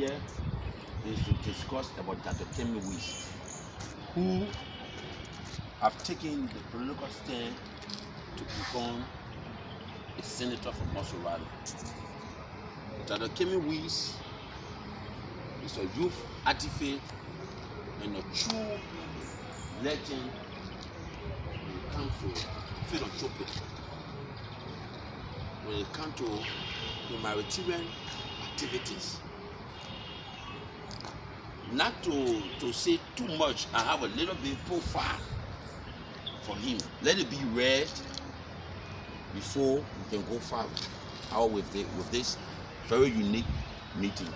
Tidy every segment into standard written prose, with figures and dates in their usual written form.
here is to discuss about Dr. Kimmie, who have taken the political stand to become a senator from Montsorrado. Dr. Kimmie is a youth activist and a true legend when it comes to philanthropy, when it comes to humanitarian activities. Not to say too much, I have a little bit profile for him. Let it be read before we can go forward with this very unique meeting.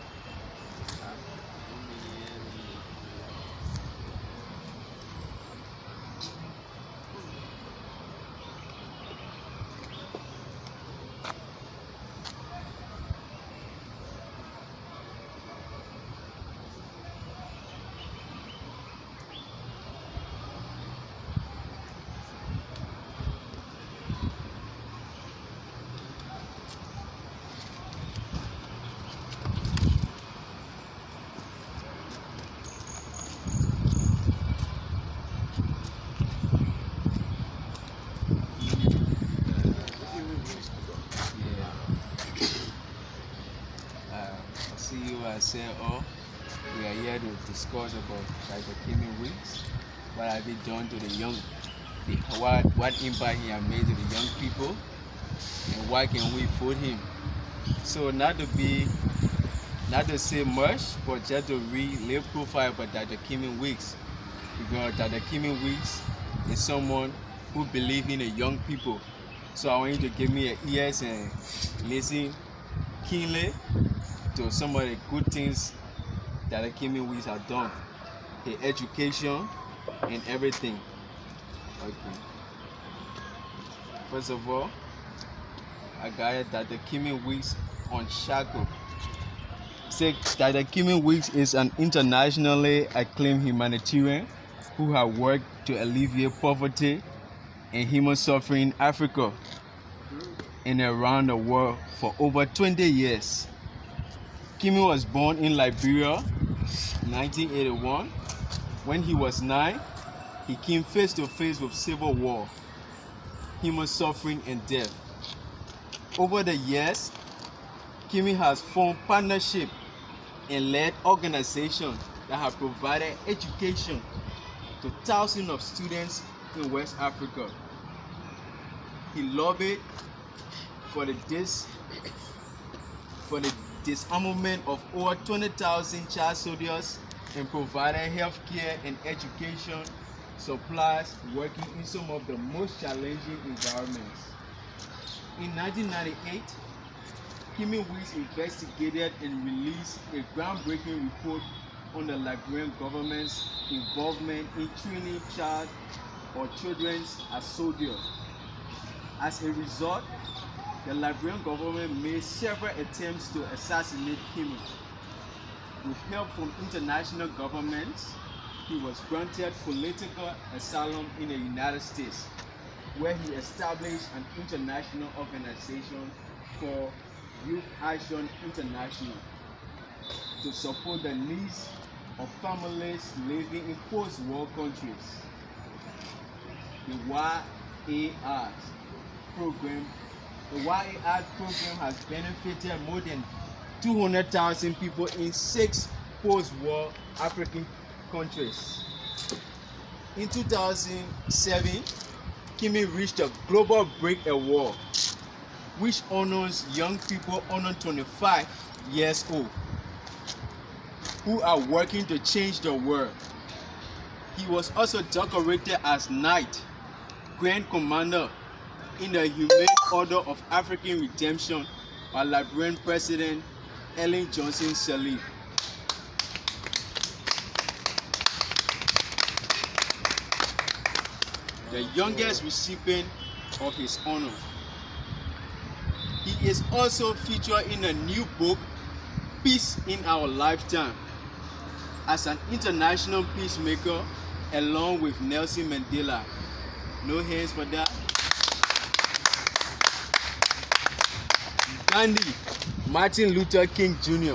I said, we are here to discuss about Dr. Kimmie, what have he done to the young, what impact he has made to the young people, and why can we vote him. So not to say much, but just to read a little profile about Dr. Kimmie, because Dr. Kimmie is someone who believes in the young people. So I want you to give me your ears and listen keenly to some of the good things that the Kimmie have done, the education and everything. Okay. First of all, I got it that the Kimmie Unshackled. Say that the Kimmie is an internationally acclaimed humanitarian who has worked to alleviate poverty and human suffering in Africa and around the world for over 20 years. Kimmie was born in Liberia in 1981. When he was 9, he came face to face with civil war, human suffering, and death. Over the years, Kimmie has formed partnerships and led organizations that have provided education to thousands of students in West Africa. He lobbied for the disarmament of over 20,000 child soldiers and provided health care and education supplies working in some of the most challenging environments. In 1998, Kimmie investigated and released a groundbreaking report on the Liberian government's involvement in training children as soldiers. As a result, the Liberian government made several attempts to assassinate Kimmie. With help from international governments, he was granted political asylum in the United States, where he established an international organization called Youth Action International to support the needs of families living in post-war countries. The YAR program has benefited more than 200,000 people in 6 post-war African countries. In 2007, Kimmie reached a Global Break Award, which honors young people under 25 years old who are working to change the world. He was also decorated as Knight, Grand Commander in the Humane Order of African Redemption by Liberian President Ellen Johnson Sirleaf. The youngest recipient of his honor. He is also featured in a new book, Peace in Our Lifetime, as an international peacemaker along with Nelson Mandela. No hands for that. Gandhi, Martin Luther King Jr.,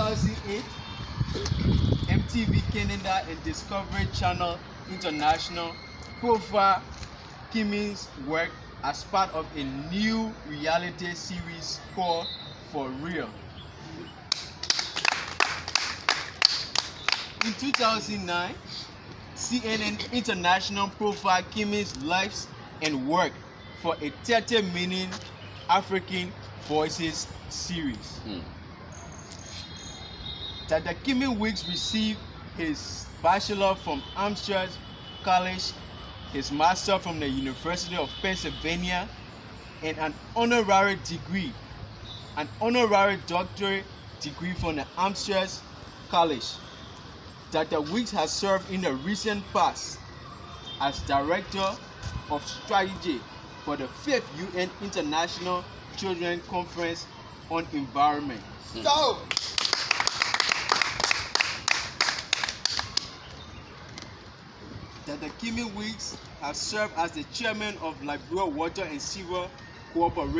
2008, MTV Canada and Discovery Channel International profile Kimmie's work as part of a new reality series called For Real. In 2009, CNN International profiled Kimmie's lives and work for a 30-minute African Voices series. Dr. Kimmie Weeks received his bachelor from Amherst College, his master from the University of Pennsylvania, and an honorary doctorate degree from the Amherst College. Dr. Weeks has served in the recent past as Director of Strategy for the 5th UN International Children Conference on Environment. So, Dr. Kimmie Weeks has served as the chairman of Liberia Water and Sewer Corporation.